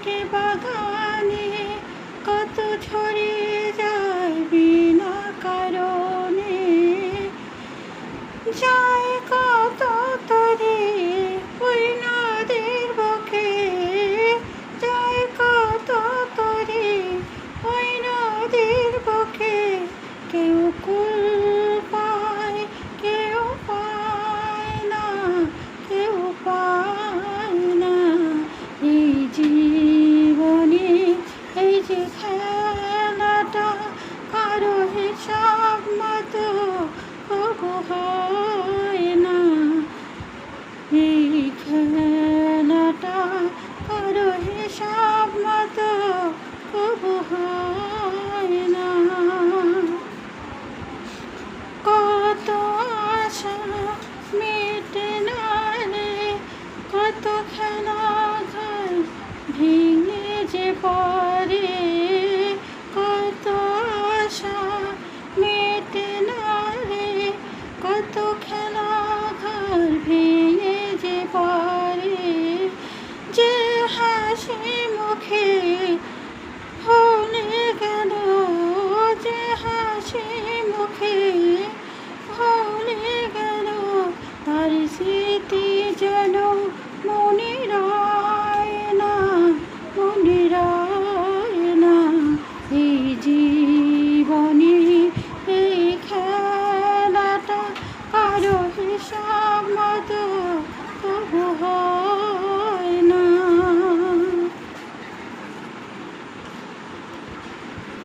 থাকে বাগানে, কত ঝরে যায় বিনা কারণে। যায় কত তরে ওই নদীর বুকে, যায় কত তরে ওই নদীর বুকে। কেউ কুল পায়, কেউ পায় না, কেউ পায় না। এই জীবনে এই যে খেলাটা, কারো হিসাব মতো কবু হয় না। এই খেলাটা কারো হিসাব মতো কবু হয় না। কত আশা মেটে না রে, কত খেলা ঘর ভেঙে যে পড়ে। কত আশা মেটে না রে, কত খেলা ঘর ভেঙে যে পড়ে। যে হাসি মুখে ভুলে গেল, যে হাসি মুখে ভুলে গেল, তার স্মৃতি যেন মনে